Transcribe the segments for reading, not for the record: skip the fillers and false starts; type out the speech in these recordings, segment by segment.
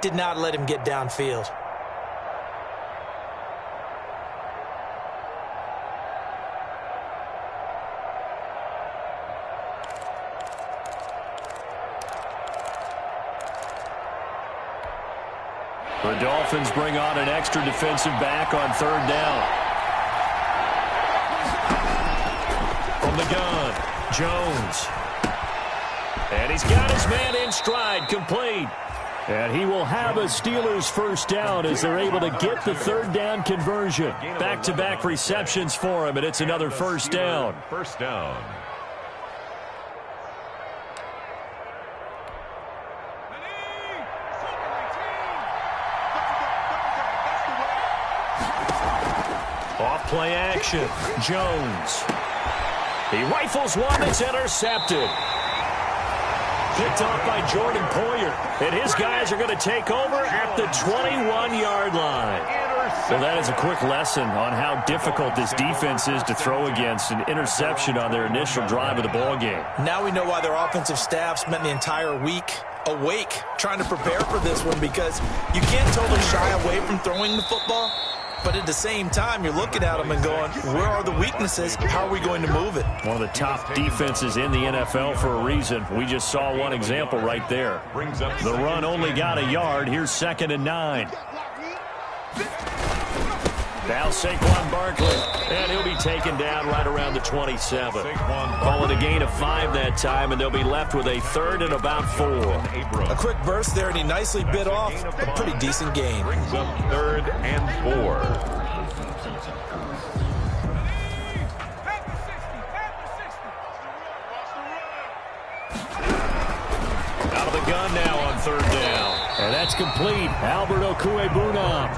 did not let him get downfield. The Dolphins bring on an extra defensive back on third down. From the gun, Jones. And he's got his man in stride, complete. And he will have a Steelers first down as they're able to get the third down conversion. Back-to-back receptions for him, and it's another first down. First down. Off-play action, Jones. He rifles one that's intercepted. Picked off by Jordan Poyer. And his guys are going to take over at the 21-yard line. Well, that is a quick lesson on how difficult this defense is to throw against. An interception on their initial drive of the ball game. Now we know why their offensive staff spent the entire week awake trying to prepare for this one, because you can't totally shy away from throwing the football. But at the same time, you're looking at them and going, where are the weaknesses? How are we going to move it? One of the top defenses in the NFL for a reason. We just saw one example right there. The run only got a yard. Here's 2nd and 9. Now Saquon Barkley, and he'll be taken down right around the 27. Call it a gain of 5 that time, and they'll be left with a 3rd and about 4. A quick burst there, and he nicely bit off a pretty decent gain. Brings up 3rd and 4. Out of the gun now on 3rd down. And that's complete. Albert Okwuegbunam.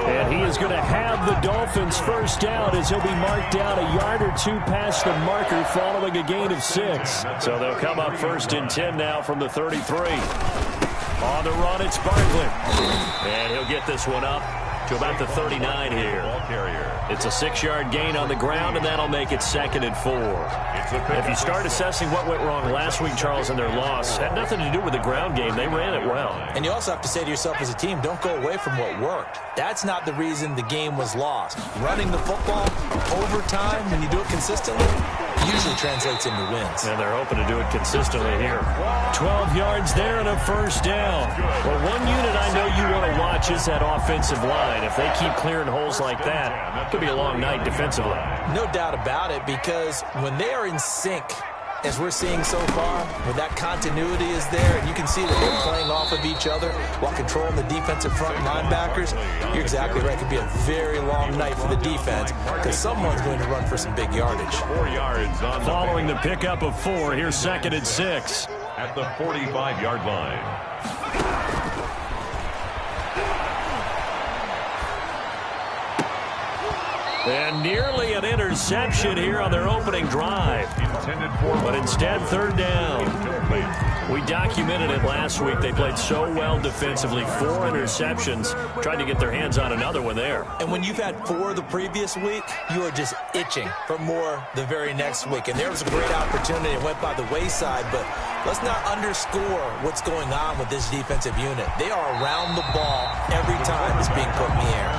And he is going to have the Dolphins first down as he'll be marked down a yard or 2 past the marker following a gain of 6. So they'll come up 1st and 10 now from the 33. On the run, it's Barkley. And he'll get this one up to about the 39 here. It's a 6-yard gain on the ground, and that'll make it 2nd and 4. If you start assessing what went wrong last week, Charles, in their loss, had nothing to do with the ground game. They ran it well. And you also have to say to yourself as a team, don't go away from what worked. That's not the reason the game was lost. Running the football overtime, when you do it consistently, usually translates into wins. And they're hoping to do it consistently here. 12 yards there and a first down. Well, one unit I know you want to watch is that offensive line. If they keep clearing holes like that, it could be a long night defensively. No doubt about it, because when they are in sync, as we're seeing so far, when that continuity is there, and you can see that they're playing off of each other while controlling the defensive front linebackers, you're exactly right. It could be a very long night for the defense, because someone's going to run for some big yardage. 4 yards on following the pickup of 4. Here's 2nd and 6. At the 45-yard line. And nearly an interception here on their opening drive. But instead, 3rd down. We documented it last week. They played so well defensively. 4 interceptions. Tried to get their hands on another one there. And when you've had 4 the previous week, you are just itching for more the very next week. And there was a great opportunity. It went by the wayside, but let's not underscore what's going on with this defensive unit. They are around the ball every time it's being put in the air.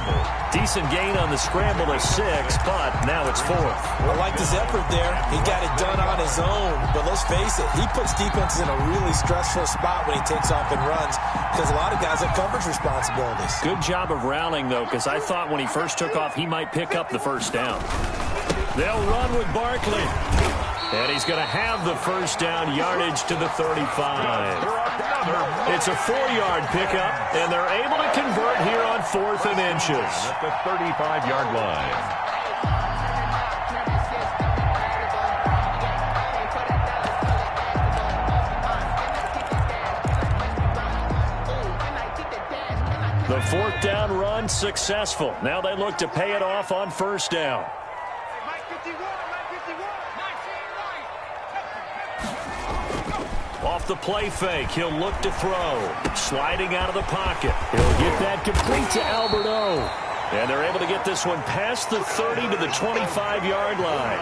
Decent gain on the scramble of 6, but now it's 4th. I like his effort there. He got it done on his own. But let's face it, he puts defenses in a really stressful spot when he takes off and runs, because a lot of guys have coverage responsibilities. Good job of rallying, though, because I thought when he first took off, he might pick up the first down. They'll run with Barkley. And he's going to have the first down, yardage to the 35. It's a 4-yard pickup, and they're able to convert here on 4th and inches. At the 35-yard line. The 4th down run successful. Now they look to pay it off on 1st down. Off the play fake, he'll look to throw. Sliding out of the pocket. He'll get that complete to Albert O. And they're able to get this one past the 30 to the 25-yard line.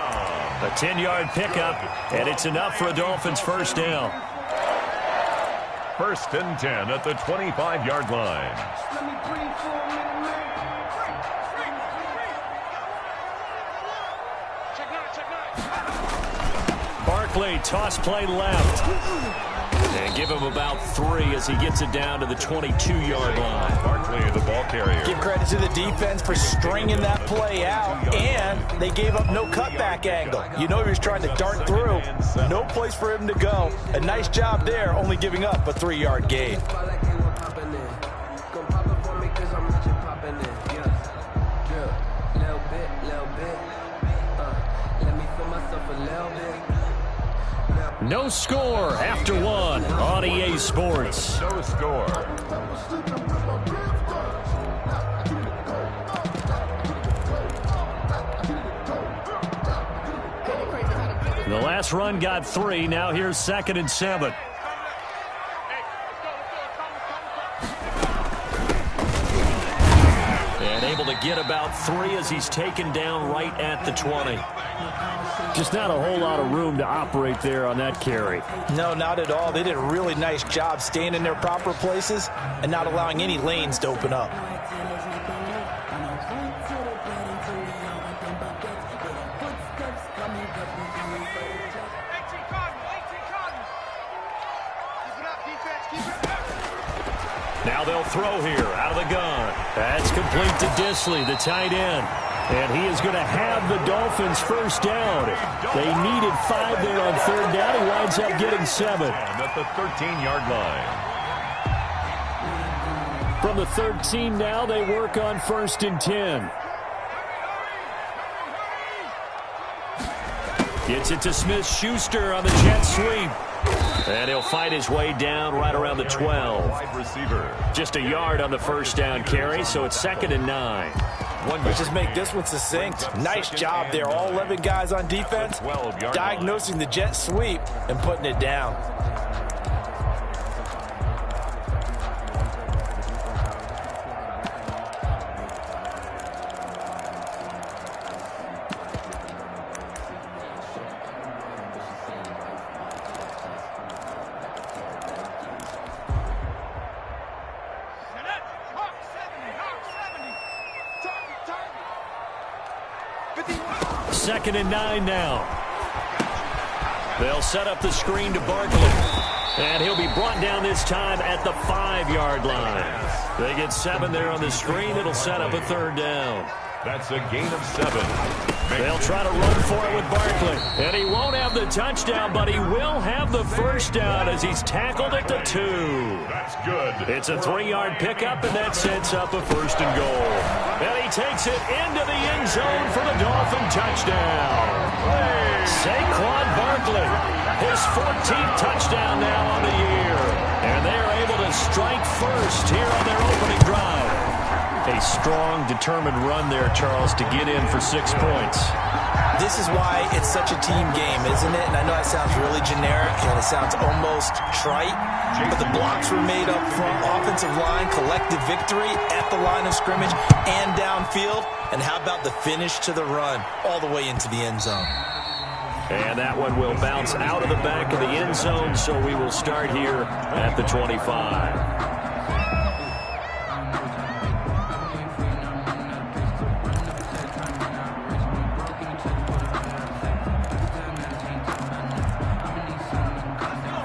A 10-yard pickup, and it's enough for a Dolphins first down. First and 10 at the 25-yard line. Barkley, toss play left. And give him about 3 as he gets it down to the 22-yard line. Barkley, the ball carrier. Give credit to the defense for stringing that play out, and they gave up no cutback angle. You know he was trying to dart through. No place for him to go. A nice job there, only giving up a 3-yard gain. No score after 1 on EA Sports. No score. The last run got 3. Now here's 2nd and 7. And able to get about 3 as he's taken down right at the 20. Just not a whole lot of room to operate there on that carry. No, not at all. They did a really nice job staying in their proper places and not allowing any lanes to open up. Now they'll throw here out of the gun. That's complete to Disley, the tight end. And he is going to have the Dolphins first down. They needed 5 there on 3rd down. He winds up getting 7. At the 13-yard line. From the 13 now, they work on 1st and 10. Gets it to Smith-Schuster on the jet sweep. And he'll fight his way down right around the 12. Wide receiver. Just a yard on the first down carry, so it's 2nd and 9. Let's just make this one succinct. Nice job there. All 11 guys on defense diagnosing the jet sweep and putting it down. Second and 9 now. They'll set up the screen to Barkley. And he'll be brought down this time at the 5-yard line. They get 7 there on the screen. It'll set up a 3rd down. That's a gain of 7. They'll try to run for it with Barkley. And he won't have the touchdown, but he will have the first down as he's tackled at the 2. That's good. It's a 3-yard pickup, and that sets up a 1st and goal. And he takes it into the end zone for the Dolphin touchdown. Saquon Barkley, his 14th touchdown now on the year. And they are able to strike first here on their opening drive. A strong, determined run there, Charles, to get in for 6 points. This is why it's such a team game, isn't it? And I know it sounds really generic and it sounds almost trite, but the blocks were made up front, offensive line, collective victory at the line of scrimmage and downfield. And how about the finish to the run all the way into the end zone? And that one will bounce out of the back of the end zone, so we will start here at the 25.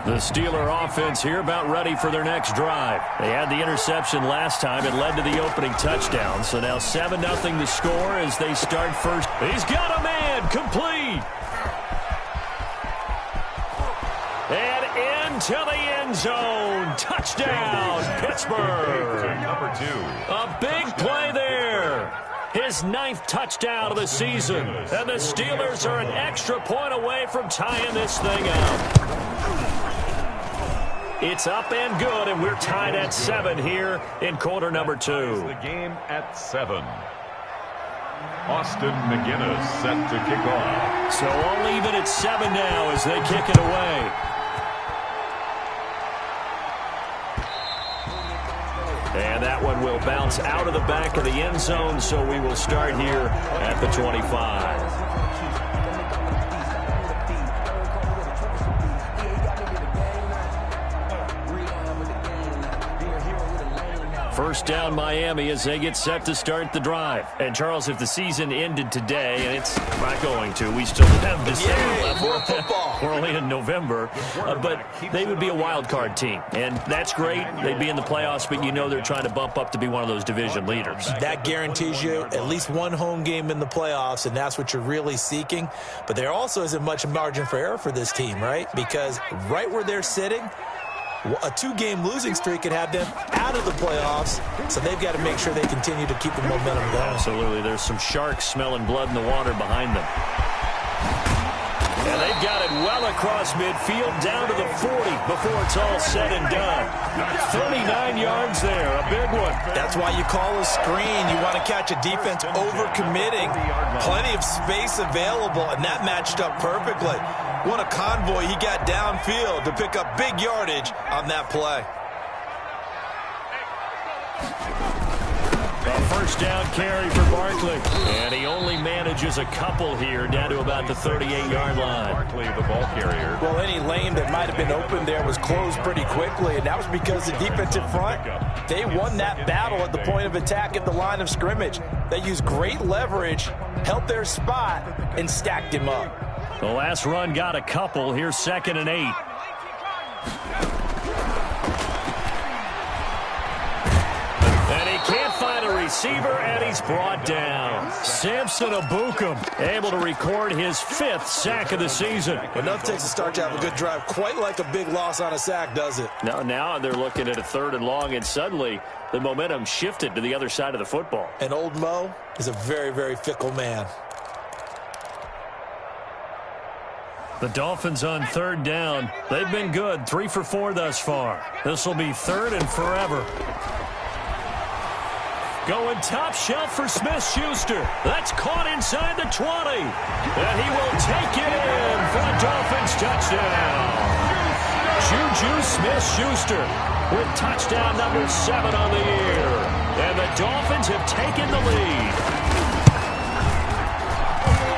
The Steeler offense here about ready for their next drive. They had the interception last time. It led to the opening touchdown. So now 7-0 the score as they start first. He's got a man complete. And into the end zone. Touchdown, Pittsburgh. Number 2. A big play there. His 9th touchdown of the season. And the Steelers are an extra point away from tying this thing up. It's up and good, and we're tied at 7 here in quarter number 2. The game at 7. Austin McGinnis set to kick off. So all even at 7 now as they kick it away. And that one will bounce out of the back of the end zone, so we will start here at the 25. First down Miami as they get set to start the drive. And, Charles, if the season ended today, and it's not going to, we still have December left. More football. We're only in November. But they would be a wild card team. And that's great. They'd be in the playoffs, but you know they're trying to bump up to be one of those division leaders. That guarantees you at least one home game in the playoffs, and that's what you're really seeking. But there also isn't much margin for error for this team, right? Because right where they're sitting, a 2-game losing streak could have them out of the playoffs, so they've got to make sure they continue to keep the momentum going. Absolutely. There's some sharks smelling blood in the water behind them. And they've got it well across midfield, down to the 40 before it's all said and done. 39 yards there, a big one. That's why you call a screen. You want to catch a defense overcommitting. Plenty of space available, and that matched up perfectly. What a convoy he got downfield to pick up big yardage on that play. A first down carry for Barkley. And he only manages a couple here, down to about the 38-yard line. Barkley, the ball carrier. Well, any lane that might have been open there was closed pretty quickly, and that was because the defensive front, they won that battle at the point of attack at the line of scrimmage. They used great leverage, held their spot, and stacked him up. The last run got a couple. Here's 2nd and 8. And he can't find a receiver, and he's brought down. Samson Abukum able to record his 5th sack of the season. Enough takes to start to have a good drive. Quite like a big loss on a sack, does it? Now they're looking at a 3rd and long, and suddenly the momentum shifted to the other side of the football. And old Mo is a very, very fickle man. The Dolphins on 3rd down. They've been good, 3 for 4 thus far. This will be 3rd and forever. Going top shelf for Smith-Schuster. That's caught inside the 20. And he will take it in for a Dolphins touchdown. Juju Smith-Schuster with touchdown number 7 on the year. And the Dolphins have taken the lead.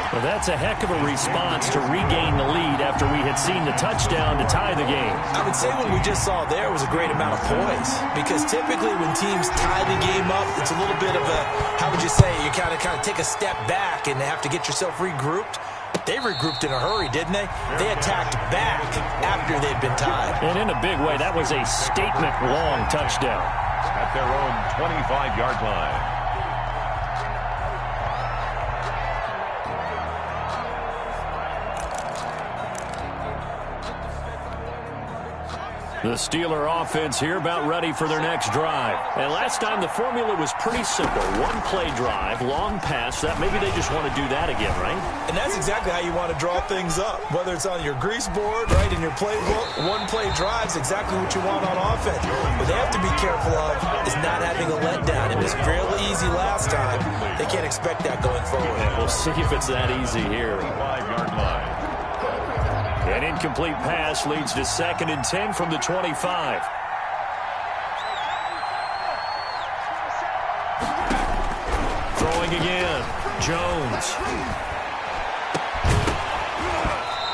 Well, that's a heck of a response to regain the lead after we had seen the touchdown to tie the game. I would say what we just saw there was a great amount of poise, because typically when teams tie the game up, it's a little bit of a, how would you say, you kind of take a step back and have to get yourself regrouped. They regrouped in a hurry, didn't they? They attacked back after they'd been tied. And in a big way, that was a statement-long touchdown. At their own 25-yard line. The Steeler offense here about ready for their next drive. And last time the formula was pretty simple. 1-play drive, long pass. That maybe they just want to do that again, right? And that's exactly how you want to draw things up. Whether it's on your grease board, right, in your playbook, 1-play drive's exactly what you want on offense. What they have to be careful of is not having a letdown. It was fairly easy last time. They can't expect that going forward. Yeah, we'll see if it's that easy here. 5-yard line. An incomplete pass leads to 2nd and 10 from the 25. Throwing again. Jones.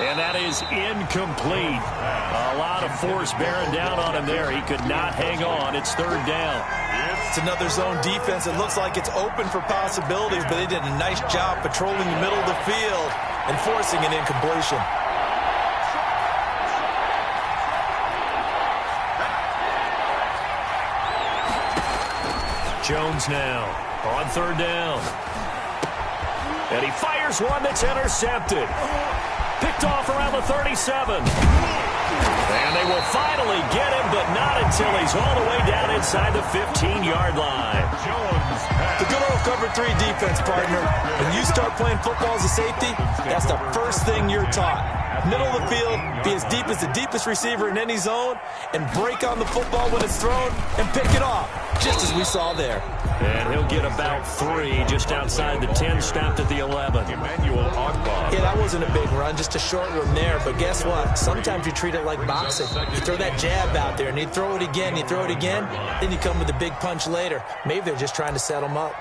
And that is incomplete. A lot of force bearing down on him there. He could not hang on. It's 3rd down. It's another zone defense. It looks like it's open for possibilities, but they did a nice job patrolling the middle of the field and forcing an incompletion. Jones now on 3rd down. And he fires one that's intercepted. Picked off around the 37. And they will finally get him, but not until he's all the way down inside the 15-yard line. The good old cover 3 defense, partner. When you start playing football as a safety, that's the first thing you're taught. Middle of the field, be as deep as the deepest receiver in any zone, and break on the football when it's thrown and pick it off, just as we saw there. And he'll get about 3 just outside the 10, stopped at the 11. Yeah, that wasn't a big run, just a short one there. But guess what? Sometimes you treat it like boxing. You throw that jab out there, and you throw it again, you throw it again, then you come with a big punch later. Maybe they're just trying to set them up.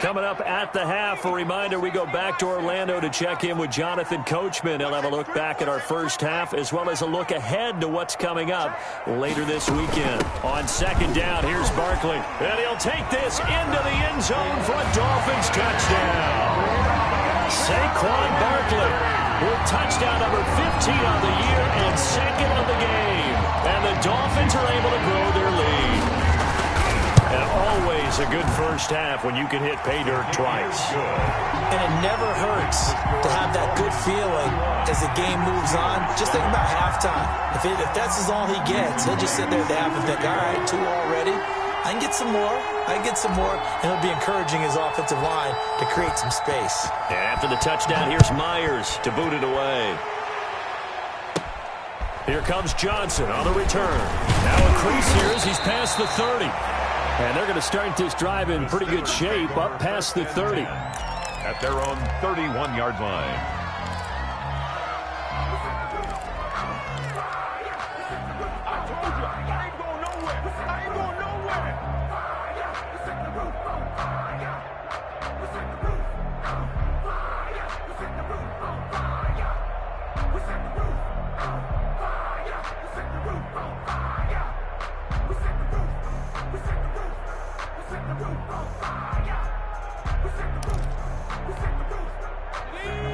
Coming up at the half, a reminder, we go back to Orlando to check in with Jonathan Coachman. He'll have a look back at our first half as well as a look ahead to what's coming up later this weekend. On second down, here's Barkley. And he'll take this into the end zone for a Dolphins touchdown. Saquon Barkley with touchdown number 15 on the year and second of the game. And the Dolphins are able to grow their lead. And always a good first half when you can hit pay dirt twice. And it never hurts to have that good feeling as the game moves on. Just think about halftime. If that's all he gets, he'll just sit there at the half and think, all right, 2 already. I can get some more. And he'll be encouraging his offensive line to create some space. And after the touchdown, here's Myers to boot it away. Here comes Johnson on the return. Now a crease here as he's past the 30. And they're going to start this drive in pretty good shape up past the 30. At their own 31-yard line.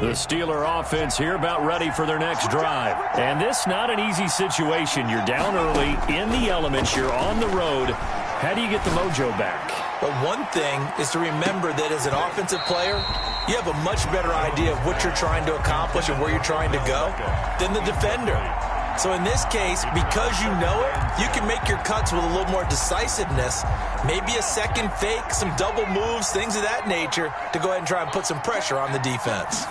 The Steeler offense here about ready for their next drive. And this not an easy situation. You're down early, in the elements, you're on the road. How do you get the mojo back? But one thing is to remember that as an offensive player, you have a much better idea of what you're trying to accomplish and where you're trying to go than the defender. So in this case, because you know it, you can make your cuts with a little more decisiveness, maybe a second fake, some double moves, things of that nature, to go ahead and try and put some pressure on the defense.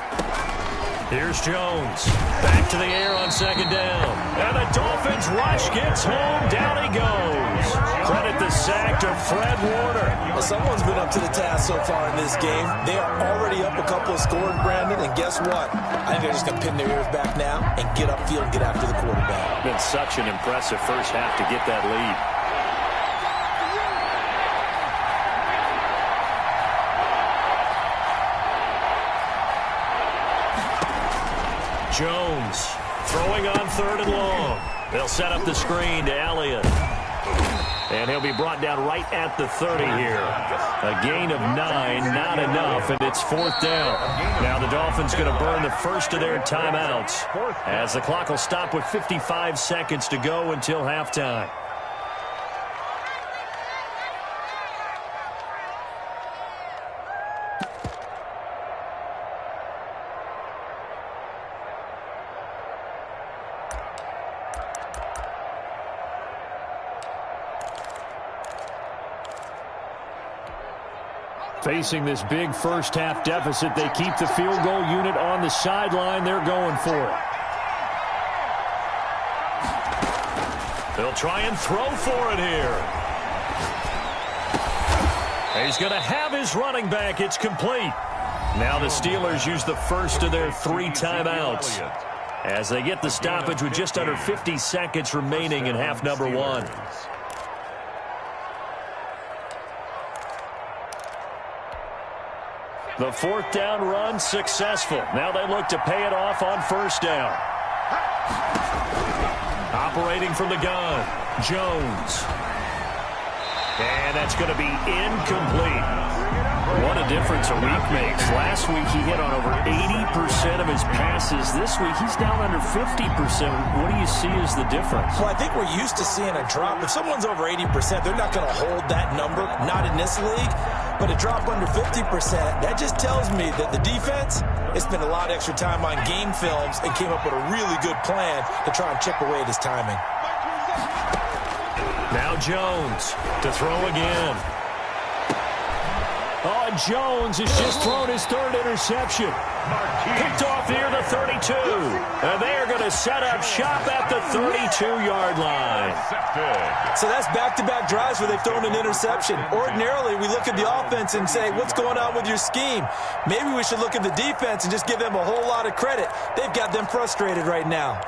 Here's Jones. Back to the air on second down. And the Dolphins rush gets home. Down he goes. Credit the sack to Fred Warner. Well, someone's been up to the task so far in this game. They are already up a couple of scores, Brandon, and guess what? I think they're just going to pin their ears back now and get upfield and get after the quarterback. Been such an impressive first half to get that lead. Jones throwing on third and long. They'll set up the screen to Elliott. And he'll be brought down right at the 30 here. A gain of 9, not enough, and it's fourth down. Now the Dolphins going to burn the first of their timeouts as the clock will stop with 55 seconds to go until halftime. Facing this big first-half deficit, they keep the field goal unit on the sideline. They're going for it. They'll try and throw for it here. He's going to have his running back. It's complete. Now the Steelers use the first of their 3 timeouts as they get the stoppage with just under 50 seconds remaining in half number 1. The fourth down run successful. Now they look to pay it off on first down. Operating from the gun, Jones. And that's going to be incomplete. What a difference a week makes. Last week he hit on over 80% of his passes. This week he's down under 50%. What do you see as the difference? Well, I think we're used to seeing a drop. If someone's over 80%, they're not going to hold that number, not in this league. But a drop under 50%, that just tells me that the defense has spent a lot of extra time on game films and came up with a really good plan to try and chip away at his timing. Now Jones to throw again. Oh, and Jones has just thrown his third interception. Picked off near the 32. And they are going to set up shop at the 32-yard line. So that's back-to-back drives where they've thrown an interception. Ordinarily, we look at the offense and say, what's going on with your scheme? Maybe we should look at the defense and just give them a whole lot of credit. They've got them frustrated right now.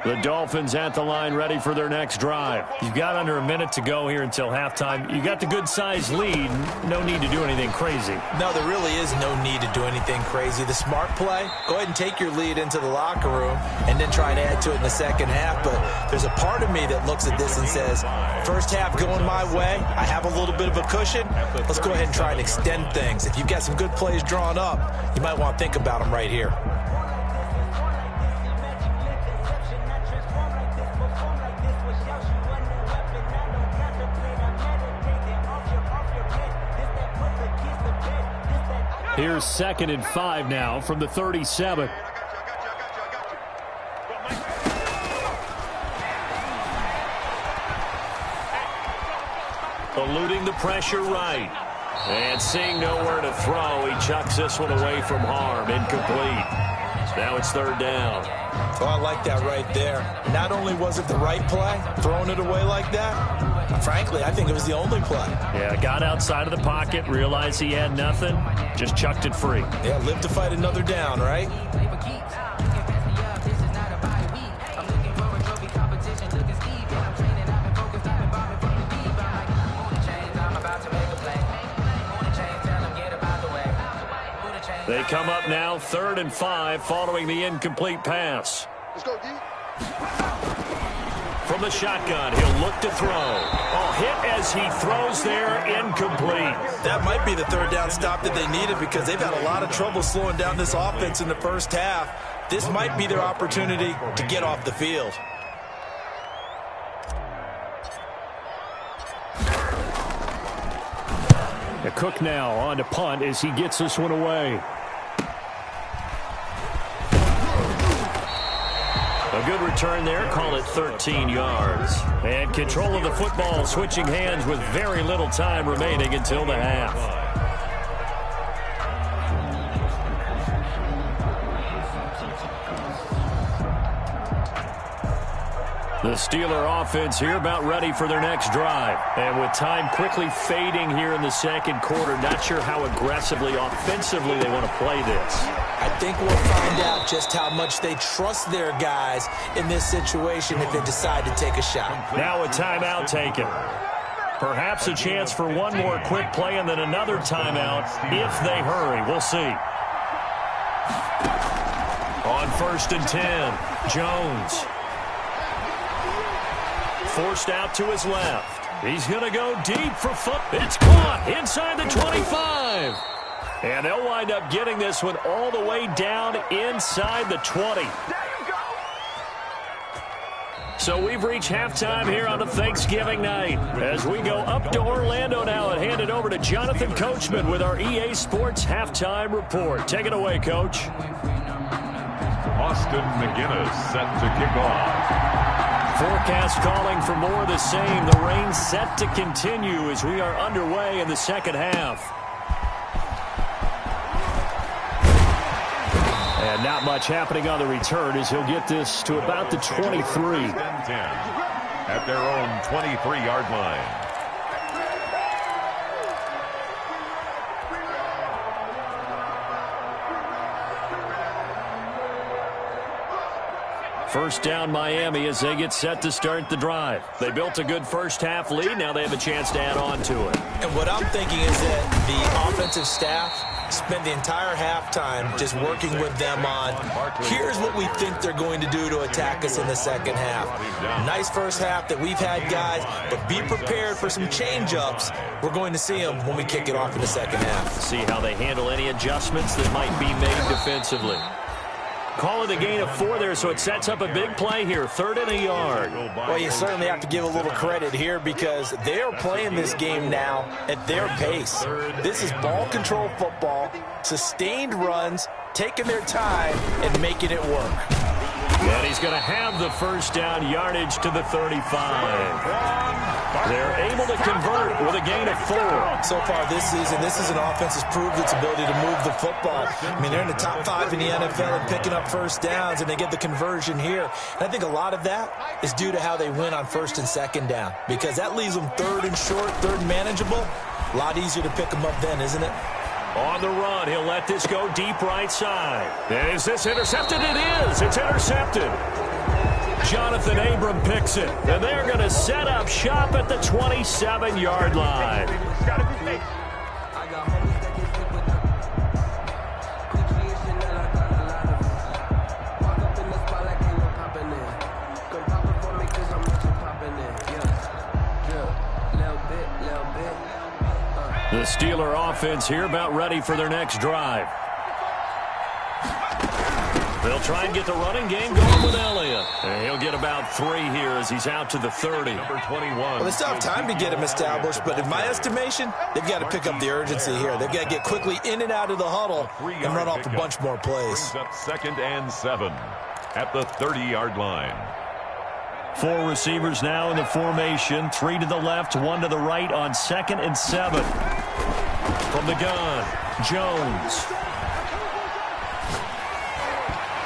The Dolphins at the line ready for their next drive. You've got under a minute to go here until halftime. You got the good-sized lead. No need to do anything crazy. No, there really is no need to do anything crazy. The smart play, go ahead and take your lead into the locker room and then try and add to it in the second half. But there's a part of me that looks at this and says, first half going my way, I have a little bit of a cushion. Let's go ahead and try and extend things. If you've got some good plays drawn up, you might want to think about them right here. Here's 2nd and 5 now from the 37. Eluding the pressure right. And seeing nowhere to throw, he chucks this one away from harm. Incomplete. Now it's 3rd down. Oh, I like that right there. Not only was it the right play, throwing it away like that, frankly, I think it was the only play. Yeah, got outside of the pocket, realized he had nothing, just chucked it free. Yeah, live to fight another down, right? They come up now 3rd and 5 following the incomplete pass. Let's go, D. From the shotgun, he'll look to throw. Oh, hit as he throws there, incomplete. That might be the 3rd down stop that they needed because they've had a lot of trouble slowing down this offense in the first half. This might be their opportunity to get off the field. Cook now on to punt as he gets this one away. A good return there, call it 13 yards. And control of the football switching hands with very little time remaining until the half. The Steeler offense here about ready for their next drive. And with time quickly fading here in the second quarter, not sure how aggressively, offensively they want to play this. I think we'll find out just how much they trust their guys in this situation if they decide to take a shot. Now a timeout taken. Perhaps a chance for one more quick play and then another timeout if they hurry. We'll see. On 1st and 10, Jones. Forced out to his left. He's going to go deep for foot. It's caught inside the 25. And they'll wind up getting this one all the way down inside the 20. So we've reached halftime here on a Thanksgiving night. As we go up to Orlando now and hand it over to Jonathan Coachman with our EA Sports Halftime Report. Take it away, Coach. Austin McGinnis set to kick off. Forecast calling for more of the same. The rain set to continue as we are underway in the second half. And not much happening on the return as he'll get this to about the 23. At their own 23-yard line. First down Miami as they get set to start the drive. They built a good first half lead. Now they have a chance to add on to it. And what I'm thinking is that the offensive staff spent the entire halftime just working with them on, here's what we think they're going to do to attack us in the second half. Nice first half that we've had, guys, but be prepared for some change-ups. We're going to see them when we kick it off in the second half. See how they handle any adjustments that might be made defensively. Call it a gain of 4 there, so it sets up a big play here. 3rd and a yard. Well, you certainly have to give a little credit here because they are playing this game now at their pace. This is ball control football, sustained runs, taking their time, and making it work. And he's going to have the first down, yardage to the 35. They're able to convert with a gain of 4. So far this season, this is an offense that's proved its ability to move the football. I mean, they're in the top 5 in the NFL and picking up first downs, and they get the conversion here. And I think a lot of that is due to how they win on 1st and 2nd down, because that leaves them 3rd and short, 3rd and manageable. A lot easier to pick them up then, isn't it? On the run, he'll let this go deep right side. Is this intercepted? It is. It's intercepted. Jonathan Abram picks it. And they're going to set up shop at the 27-yard line. The Steeler offense here about ready for their next drive. They'll try and get the running game going with Elliott. And he'll get about 3 here as he's out to the 30. Number 21. Well, they still have time to get him established, but in my estimation, they've got to pick up the urgency here. They've got to get quickly in and out of the huddle and run off a bunch more plays. Brings up 2nd and 7 at the 30-yard line. 4 receivers now in the formation. 3 to the left, 1 to the right on 2nd and 7. From the gun, Jones.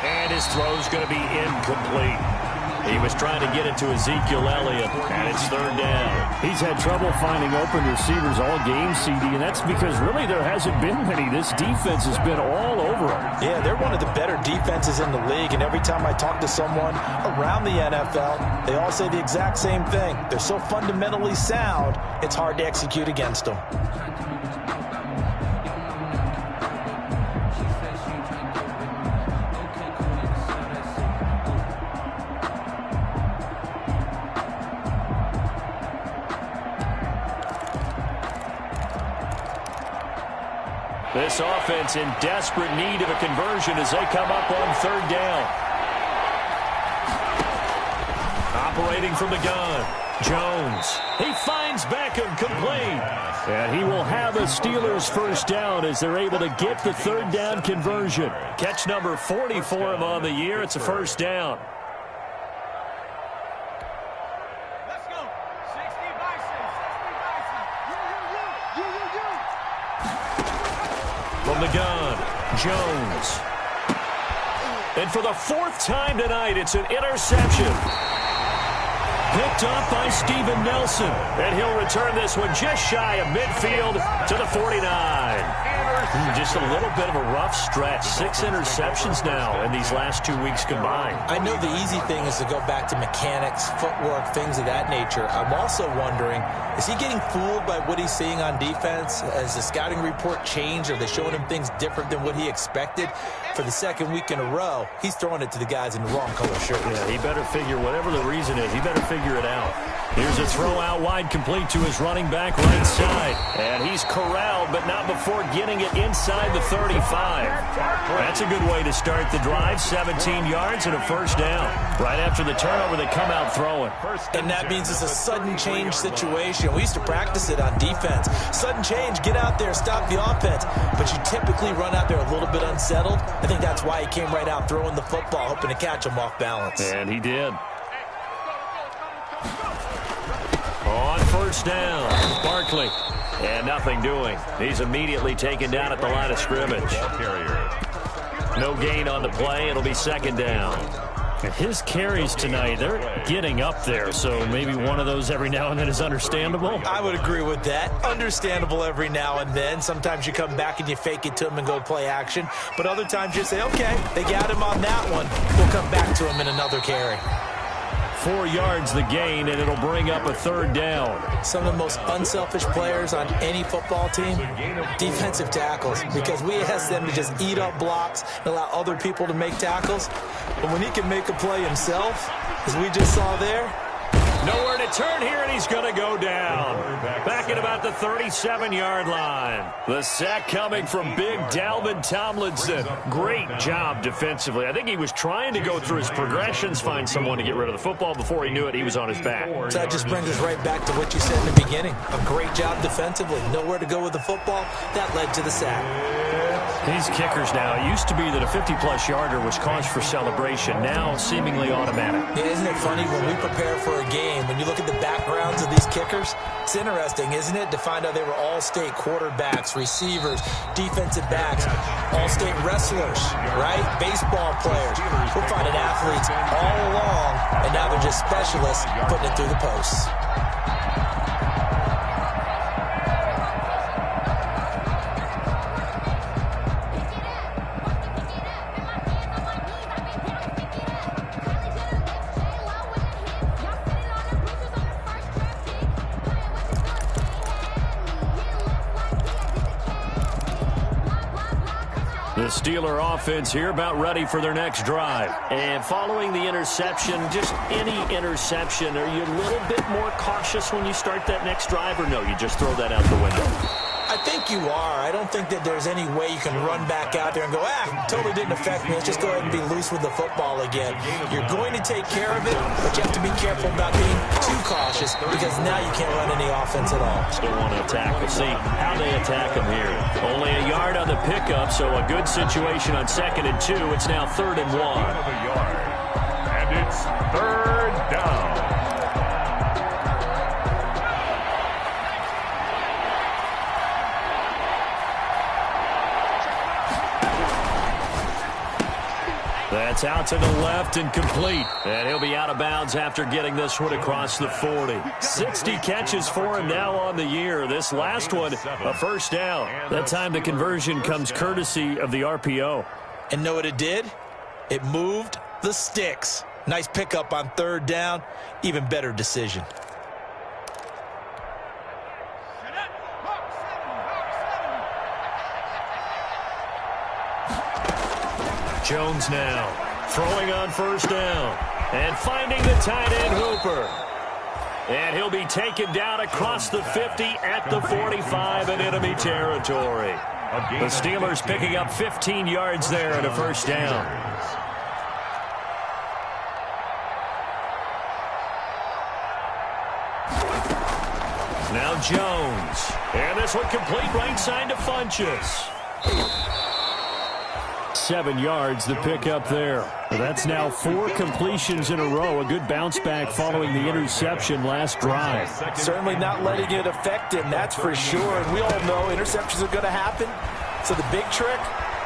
And his throw's going to be incomplete. He was trying to get it to Ezekiel Elliott, and it's 3rd down. He's had trouble finding open receivers all game, CD, and that's because really there hasn't been many. This defense has been all over him. Yeah, they're one of the better defenses in the league, and every time I talk to someone around the NFL, they all say the exact same thing. They're so fundamentally sound, it's hard to execute against them. This offense in desperate need of a conversion as they come up on 3rd down. Operating from the gun, Jones. He finds Beckham complete. And he will have a Steelers 1st down as they're able to get the 3rd down conversion. Catch number 40 for him on the year. It's a 1st down. From the gun, Jones. And for the 4th time tonight, it's an interception. Picked up by Steven Nelson. And he'll return this one just shy of midfield to the 49. Just a little bit of a rough stretch. 6 interceptions now in these last 2 weeks combined. I know the easy thing is to go back to mechanics, footwork, things of that nature. I'm also wondering, is he getting fooled by what he's seeing on defense? Has the scouting report changed? Are they showing him things different than what he expected? For the 2nd week in a row, he's throwing it to the guys in the wrong color shirt. Yeah, he better figure, whatever the reason is, he better figure it out. Here's a throw out wide complete to his running back right side. And he's corralled, but not before getting it inside the 35. That's a good way to start the drive. 17 yards and a 1st down. Right after the turnover, they come out throwing. And that means it's a sudden change situation. We used to practice it on defense. Sudden change, get out there, stop the offense. But you typically run out there a little bit unsettled. I think that's why he came right out throwing the football, hoping to catch him off balance. And he did. On 1st down, Barkley. And nothing doing. He's immediately taken down at the line of scrimmage. No gain on the play. It'll be 2nd down. His carries tonight, they're getting up there, so maybe one of those every now and then is understandable. I would agree with that. Understandable every now and then. Sometimes you come back and you fake it to him and go play action. But other times you say, okay, they got him on that one. We'll come back to him in another carry. 4 yards the gain, and it'll bring up a 3rd down. Some of the most unselfish players on any football team, defensive tackles, because we ask them to just eat up blocks and allow other people to make tackles. But when he can make a play himself, as we just saw there, nowhere to turn here, and he's going to go down. Back at about the 37-yard line. The sack coming from big Dalvin Tomlinson. Great job defensively. I think he was trying to go through his progressions, find someone to get rid of the football. Before he knew it, he was on his back. So that just brings us right back to what you said in the beginning. A great job defensively. Nowhere to go with the football. That led to the sack. These kickers now, it used to be that a 50-plus yarder was cause for celebration. Now, seemingly automatic. Yeah, isn't it funny when we prepare for a game, when you look at the backgrounds of these kickers, it's interesting, isn't it, to find out they were all-state quarterbacks, receivers, defensive backs, all-state wrestlers, right? Baseball players. We're finding athletes all along, and now they're just specialists putting it through the posts. The Steeler offense here about ready for their next drive. And following the interception, just any interception, are you a little bit more cautious when you start that next drive, or no, you just throw that out the window? I think you are. I don't think that there's any way you can run back out there and go, totally didn't affect me. Let's just go ahead and be loose with the football again. You're going to take care of it, but you have to be careful about being too cautious because now you can't run any offense at all. Still want to attack. We'll see how they attack them here. Only a yard on the pickup, so a good situation on 2nd and 2. It's now 3rd and 1. And it's 3rd down. That's out to the left and complete. And he'll be out of bounds after getting this one across the 40. 60 catches for him now on the year. This last one, a first down. That time the conversion comes courtesy of the RPO. And know what it did? It moved the sticks. Nice pickup on 3rd down. Even better decision. Jones now throwing on 1st down and finding the tight end Hooper. And he'll be taken down across the 50 at the 45 in enemy territory. The Steelers picking up 15 yards there and a first down. Now Jones. And this one complete right side to Funchess. 7 yards, the pickup there. That's now 4 completions in a row. A good bounce back following the interception last drive. Certainly not letting it affect him, that's for sure. And we all know interceptions are going to happen. So the big trick,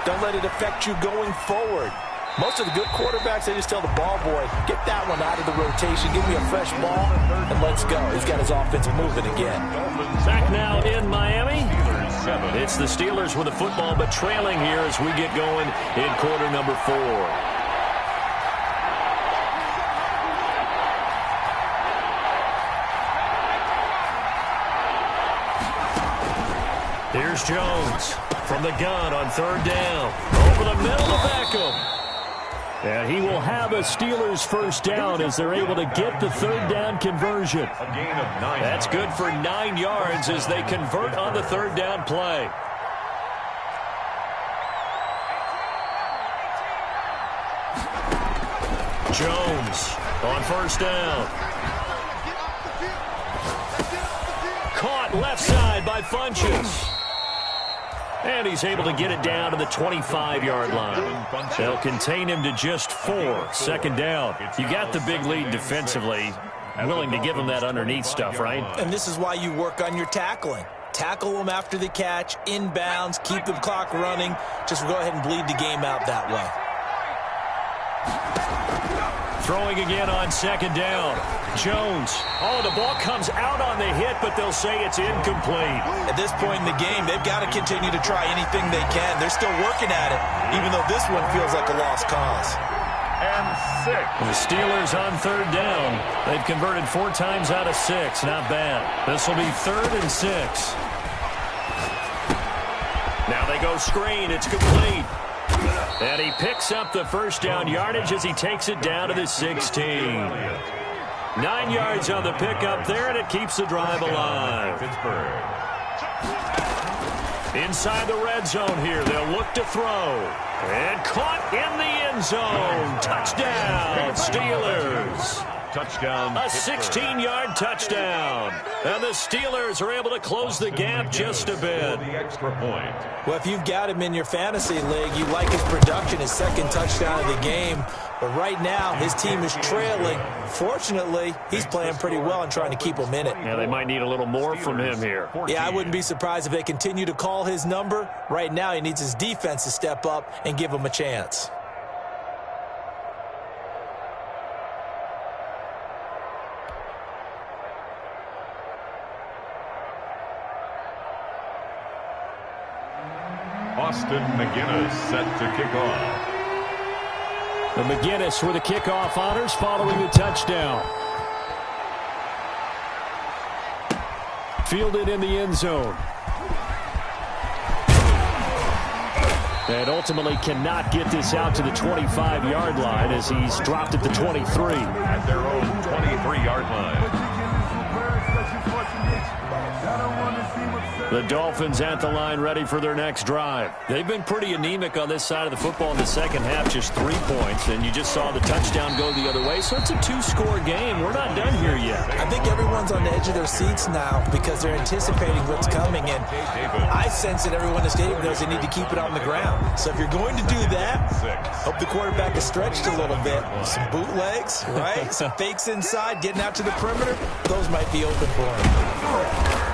don't let it affect you going forward. Most of the good quarterbacks, they just tell the ball boy, get that one out of the rotation, give me a fresh ball, and let's go. He's got his offense moving again. Back now in Miami. It's the Steelers with the football, but trailing here as we get going in quarter number 4. Here's Jones from the gun on 3rd down. Over the middle to Beckham. And he will have a Steelers first down as they're able to get the 3rd down conversion. A gain of 9. That's good for 9 yards as they convert on the 3rd down play. Jones on 1st down. Caught left side by Funchess. And he's able to get it down to the 25-yard line. They'll contain him to just 4. 2nd down. You got the big lead defensively. Willing to give him that underneath stuff, right? And this is why you work on your tackling. Tackle them after the catch, inbounds, keep the clock running. Just go ahead and bleed the game out that way. Throwing again on 2nd down. Jones. Oh, the ball comes out on the hit, but they'll say it's incomplete. At this point in the game, they've got to continue to try anything they can. They're still working at it, even though this one feels like a lost cause. And 6. The Steelers on 3rd down. They've converted 4 times out of 6. Not bad. This will be 3rd and 6. Now they go screen. It's complete. And he picks up the first down yardage as he takes it down to the 16. 9 yards on the pickup there, and it keeps the drive alive. Pittsburgh. Inside the red zone here, they'll look to throw. And caught in the end zone. Touchdown, Steelers. Touchdown. A 16-yard touchdown. And the Steelers are able to close the gap just a bit. The extra point. Well, if you've got him in your fantasy league, you like his production, his 2nd touchdown of the game. But right now, his team is trailing. Fortunately, he's playing pretty well and trying to keep him in it. Yeah, they might need a little more from him here. Yeah, I wouldn't be surprised if they continue to call his number. Right now, he needs his defense to step up and give him a chance. Austin McGinnis set to kick off. The McGinnis with the kickoff honors following the touchdown. Fielded in the end zone. And ultimately cannot get this out to the 25-yard line as he's dropped at the 23. At their own 23-yard line. The Dolphins at the line ready for their next drive. They've been pretty anemic on this side of the football in the second half, just 3 points, and you just saw the touchdown go the other way. So it's a 2-score game. We're not done here yet. I think everyone's on the edge of their seats now because they're anticipating what's coming, and I sense that everyone in the stadium knows they need to keep it on the ground. So if you're going to do that, hope the quarterback is stretched a little bit. Some bootlegs, right? Some fakes inside, getting out to the perimeter. Those might be open for him.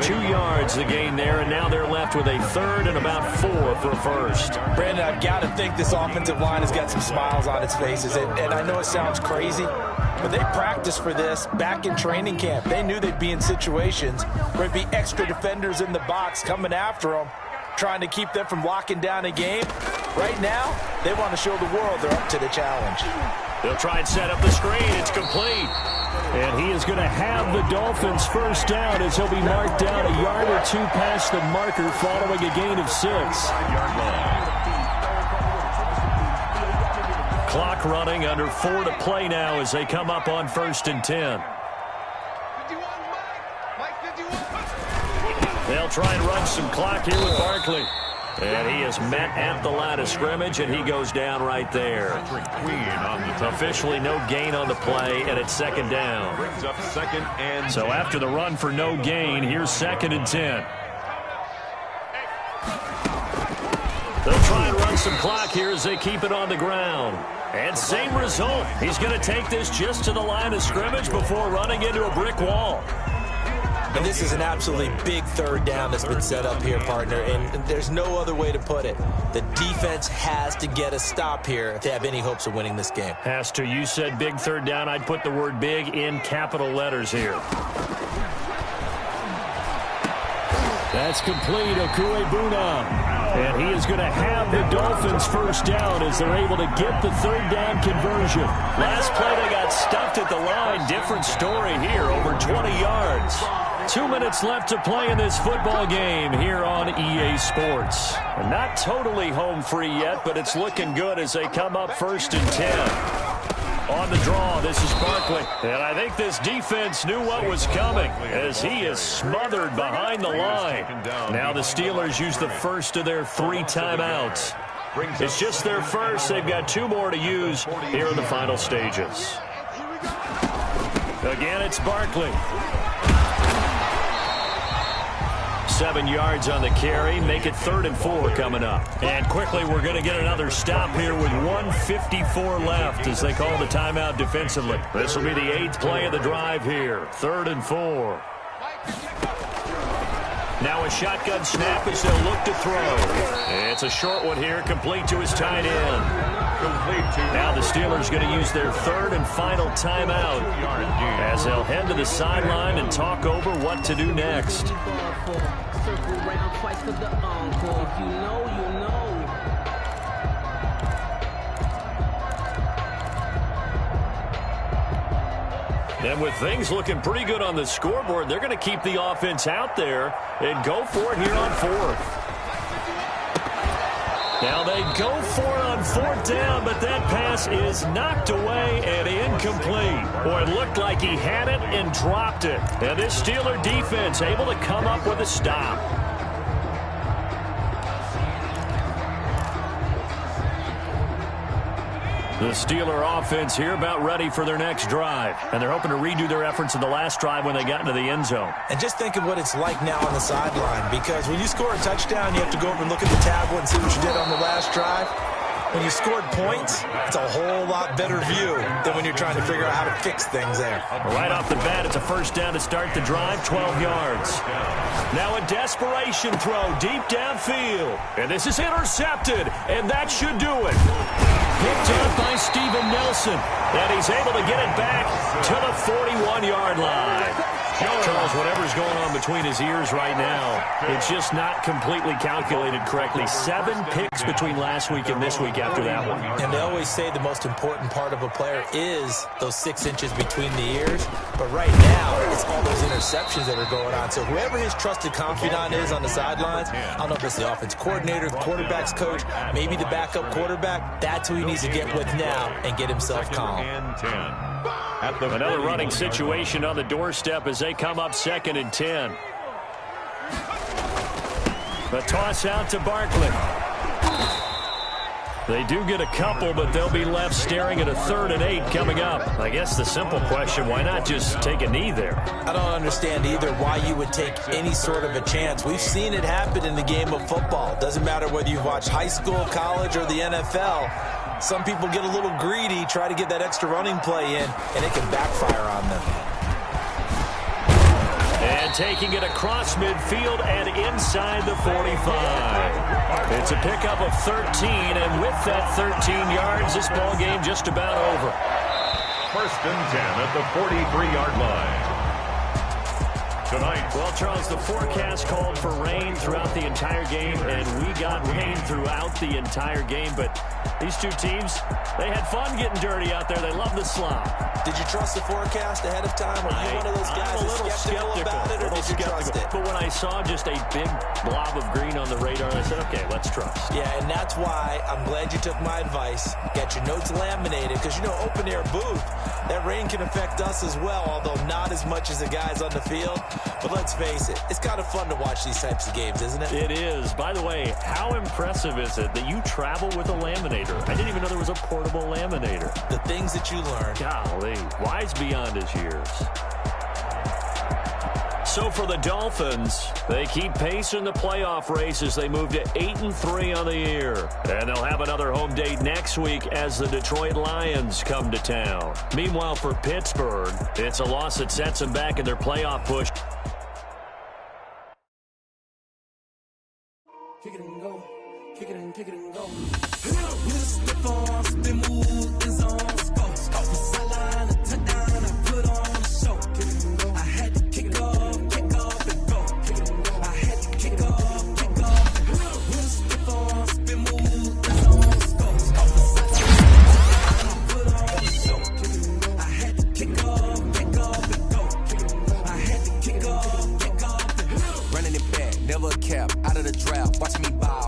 2 yards the gain there, and now they're left with a third and about 4 for a first. Brandon, I've got to think this offensive line has got some smiles on its faces, and I know it sounds crazy, but they practiced for this back in training camp. They knew they'd be in situations where there'd be extra defenders in the box coming after them, trying to keep them from locking down a game. Right now, they want to show the world they're up to the challenge. They'll try and set up the screen. It's complete. And he is going to have the Dolphins first down as he'll be marked down a yard or 2 past the marker following a gain of 6. Clock running, under 4 to play now as they come up on 1st and 10. They'll try and run some clock here with Barkley. And he is met at the line of scrimmage, and he goes down right there. Officially no gain on the play, and it's 2nd down. Brings up 2nd and 10. So after the run for no gain, here's 2nd and 10. They'll try and run some clock here as they keep it on the ground. And same result. He's going to take this just to the line of scrimmage before running into a brick wall. And this is an absolutely big 3rd down that's been set up here, partner, and there's no other way to put it. The defense has to get a stop here if they have any hopes of winning this game. Has to. You said big 3rd down. I'd put the word big in capital letters here. That's complete. Okuebuna. And he is going to have the Dolphins first down as they're able to get the 3rd down conversion. Last play they got stuffed at the line. Different story here, over 20 yards. 2 minutes left to play in this football game here on EA Sports. And not totally home free yet, but it's looking good as they come up 1st and 10. On the draw, this is Barkley. And I think this defense knew what was coming as he is smothered behind the line. Now the Steelers use the first of their 3 timeouts. It's just their first. They've got 2 more to use here in the final stages. Again, it's Barkley. 7 yards on the carry. Make it 3rd and 4 coming up. And quickly, we're going to get another stop here with 1:54 left as they call the timeout defensively. This will be the 8th play of the drive here. 3rd and 4. Now a shotgun snap as they'll look to throw. It's a short one here, complete to his tight end. Now the Steelers going to use their 3rd and final timeout as they'll head to the sideline and talk over what to do next. And with things looking pretty good on the scoreboard, they're going to keep the offense out there and go for it here on 4th. Now they go for it on 4th down, but that pass is knocked away and incomplete. Boy, it looked like he had it and dropped it. And this Steeler defense able to come up with a stop. The Steeler offense here about ready for their next drive. And they're hoping to redo their efforts in the last drive when they got into the end zone. And just think of what it's like now on the sideline, because when you score a touchdown, you have to go over and look at the tablet and see what you did on the last drive. When you scored points, it's a whole lot better view than when you're trying to figure out how to fix things there. Right off the bat, it's a first down to start the drive, 12 yards. Now a desperation throw deep downfield. And this is intercepted, and that should do it. Picked up by Steven Nelson, and he's able to get it back to the 41-yard line. Charles, whatever's going on between his ears right now, it's just not completely calculated correctly. 7 picks between last week and this week after that one. And they always say the most important part of a player is those 6 inches between the ears. But right now, it's all those interceptions that are going on. So whoever his trusted confidant is on the sidelines, I don't know if it's the offense coordinator, the quarterback's coach, maybe the backup quarterback, that's who he needs to get with now and get himself calm. Another running situation on the doorstep as they come up 2nd and 10. The toss out to Barkley. They do get a couple, but they'll be left staring at a 3rd and 8 coming up. I guess the simple question, why not just take a knee there? I don't understand either why you would take any sort of a chance. We've seen it happen in the game of football. Doesn't matter whether you watch high school, college, or the NFL. Some people get a little greedy, try to get that extra running play in, and it can backfire on them. And taking it across midfield and inside the 45. It's a pickup of 13, and with that 13 yards, this ball game just about over. 1st and 10 at the 43-yard line. Tonight. Well, Charles, the forecast called for rain throughout the entire game, and we got rain throughout the entire game. But these two teams, they had fun getting dirty out there. They love the slop. Did you trust the forecast ahead of time? Are you one of those guys that's skeptical about it, or did you trust it? But when I saw just a big blob of green on the radar, I said, okay, let's trust. Yeah, and that's why I'm glad you took my advice. Get your notes laminated, because, you know, open-air booth, that rain can affect us as well, although not as much as the guys on the field. But let's face it, it's kind of fun to watch these types of games, isn't it? It is. By the way, how impressive is it that you travel with a laminator? I didn't even know there was a portable laminator. The things that you learn. Golly, wise beyond his years. So for the Dolphins, they keep pace in the playoff race as they move to 8-3 on the year. And they'll have another home date next week as the Detroit Lions come to town. Meanwhile, for Pittsburgh, it's a loss that sets them back in their playoff push. Kick it and go. Kick it and kick it and go. With a stiff arm, spin move, is on scope. Scope the sideline, a touchdown, I put on a show. Kick it and go. I had to kick off and go. Kick it and go. I had to kick off and go. With a stiff arm, spin move, is on scope. Scope the sideline, I put on a show. Kick it and go. I had to kick off and go. Kick it and go. I had to kick off and go. Running it back, never a cap, out of the draft, watching me ball.